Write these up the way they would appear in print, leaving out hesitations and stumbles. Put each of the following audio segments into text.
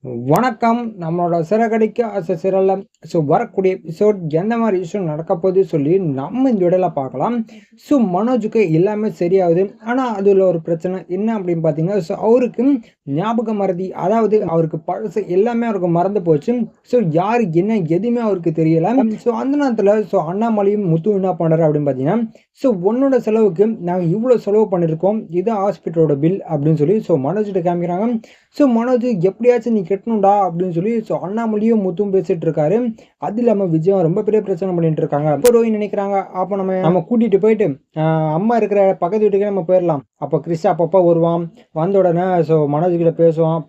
வணக்கம். நம்மளோட சிறகடிக்க சிறல வரக்கூடிய எபிசோட் எந்த மாதிரி விஷயம் நடக்க போகுது சொல்லி நம்ம இந்த வீடியோல பார்க்கலாம். மனோஜுக்கு எல்லாமே சரியாகுது. ஆனால் அதில் ஒரு பிரச்சனை என்ன அப்படின்னு பார்த்தீங்கன்னா, அவருக்கு ஞாபக மறதி, அதாவது அவருக்கு பழசு எல்லாமே அவருக்கு மறந்து போச்சு. யார் என்ன எதுவுமே அவருக்கு தெரியல. அந்த நேரத்தில் அண்ணாமலையும் முத்து என்ன பண்ணுறாரு அப்படின்னு பார்த்தீங்கன்னா, உன்னோட செலவுக்கு நாங்கள் இவ்வளோ செலவு பண்ணியிருக்கோம், இது ஹாஸ்பிட்டலோட பில் அப்படின்னு சொல்லி மனோஜ்கிட்ட காமிக்கிறாங்க. மனோஜ் எப்படியாச்சும் நீ கட்டணும்டா அப்படின்னு சொல்லி அண்ணாமலையும் முத்தும் பேசிட்டு இருக்காரு. அது இல்லாமல் விஜயம் ரொம்ப பெரிய பிரச்சனை பண்ணிட்டு இருக்காங்க. அப்போ ரோஹினி நினைக்கிறாங்க, அப்போ நம்ம கூட்டிட்டு போயிட்டு அம்மா இருக்கிற பக்கத்து வீட்டுக்கே நம்ம போயிடலாம். அப்போ கிறிஸ் அப்பப்போ வருவான், வந்த உடனே மனோஜ் கிட்ட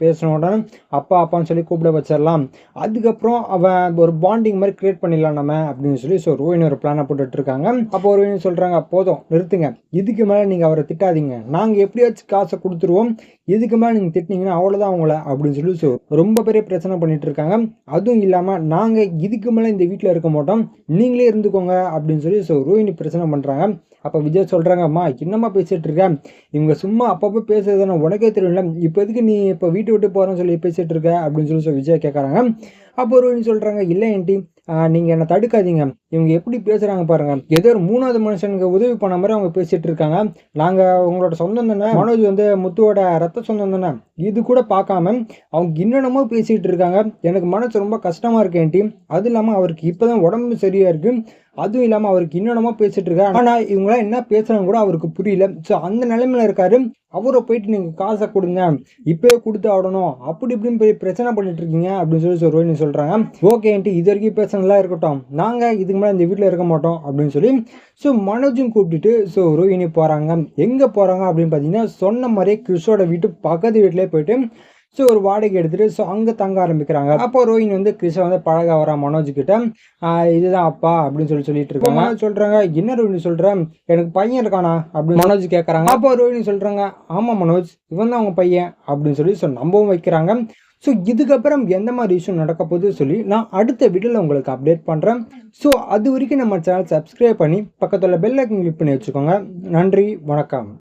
பேசின உடனே அப்பா அப்பான்னு சொல்லி கூப்பிட வச்சிடலாம். அதுக்கப்புறம் அவன் ஒரு பாண்டிங் மாதிரி கிரியேட் பண்ணிடலாம் நம்ம அப்படின்னு சொல்லி ரோஹினி ஒரு பிளானை போட்டுட்டு இருக்காங்க. அப்போ ரோஹினி சொல்றாங்க, போதும் நிறுத்துங்க, இதுக்கு மேலே நீங்க அவரை திட்டாதீங்க, நாங்க எப்படியாச்சும் காசை கொடுத்துருவோம், இதுக்கு மேலே நீங்க திட்டினீங்கன்னா அவ்வளோதான் அவங்கள அப்படின்னு சொல்லி ரொம்ப பெரிய பிரச்சனை பண்ணிட்டு இருக்காங்க. அதுவும் இல்லாம நாங்க இதுக்கு மேலே இந்த வீட்டில் இருக்க மாட்டோம், நீங்களே இருந்துக்கோங்க அப்படின்னு சொல்லி ரோஹினி பிரச்சனை பண்றாங்க. அப்போ விஜய் சொல்றாங்க, அம்மா என்னம்மா பேசிட்டு இருக்க, இவங்க சும்மா அப்பப்போ பேசுறதுன்னு உனக்கே தெரியல, இப்போ எதுக்கு நீ இப்போ வீட்டை விட்டு போறேன்னு சொல்லி பேசிட்டு இருக்க அப்படின்னு சொல்லி விஜய் கேட்கறாங்க. அப்போ ரோஹினி சொல்றாங்க, இல்லை ஆண்டி, நீங்க என்ன தடுக்காதீங்க, இவங்க எப்படி பேசுறாங்க பாருங்க, ஏதோ ஒரு மூணாவது மனுஷனுக்கு உதவி பண்ண மாதிரி அவங்க பேசிட்டு இருக்காங்க. நாங்க உங்களோட சொந்தம் தானே, மனோஜ் முத்துவோட ரத்த சொந்தம் தானே, இது கூட பார்க்காம அவங்க என்னென்னமோ பேசிட்டு இருக்காங்க. எனக்கு மனசு ரொம்ப கஷ்டமா இருக்கு ஆண்டி. அது இல்லாம அவருக்கு இப்பதான் உடம்பு சரியா இருக்கு, அதுவும் இல்லாம அவருக்கு என்னென்னமோ பேசிட்டு இருக்காரு. ஆனா இவங்களாம் என்ன பேசுறாங்க கூட அவருக்கு புரியல. அந்த நிலைமையில இருக்காரு. அவரை போயிட்டு நீங்க காசை கொடுங்க, இப்பவே கொடுத்து ஆடணும், அப்படி இப்படின்னு போய் பிரச்சனை பண்ணிட்டு இருக்கீங்க அப்படின்னு சொல்லி ரோஹினி சொல்றாங்க. ஓகே ஆண்டி, இது வரைக்கும் பேசுனதெல்லாம் இருக்கட்டும், நாங்க இதுக்கு மேலே இந்த வீட்டில் இருக்க மாட்டோம் அப்படின்னு சொல்லி மனோஜும் கூப்பிட்டுட்டு ரோஹினி போறாங்க. எங்க போறாங்க அப்படின்னு பார்த்தீங்கன்னா, சொன்ன மாதிரியே கிறிஸோட வீட்டு பக்கத்து வீட்டிலே போயிட்டு ஒரு வாடகை எடுத்துட்டு அங்கே தங்க ஆரம்பிக்கிறாங்க. அப்போ ரோஹினி கிறிஸை பழக வரா மனோஜ் கிட்ட, இதுதான் அப்பா அப்படின்னு சொல்லிட்டு இருக்காங்க. சொல்றாங்க, என்ன ரோஹினி சொல்றேன், எனக்கு பையன் இருக்கானா அப்படின்னு மனோஜ் கேட்கறாங்க. அப்போ ரோஹினி சொல்றாங்க, ஆமா மனோஜ், இவன் தான் அவங்க பையன் அப்படின்னு சொல்லி நம்பவும் வைக்கிறாங்க. இதுக்கப்புறம் எந்த மாதிரி விஷயம் நடக்க போகுது சொல்லி நான் அடுத்த வீடியோவில் உங்களுக்கு அப்டேட் பண்ணுறேன். அது வரைக்கும் நம்ம சேனல் சப்ஸ்கிரைப் பண்ணி பக்கத்தில் பெல் ஐக்கன் கிளிக் பண்ணி வச்சுக்கோங்க. நன்றி, வணக்கம்.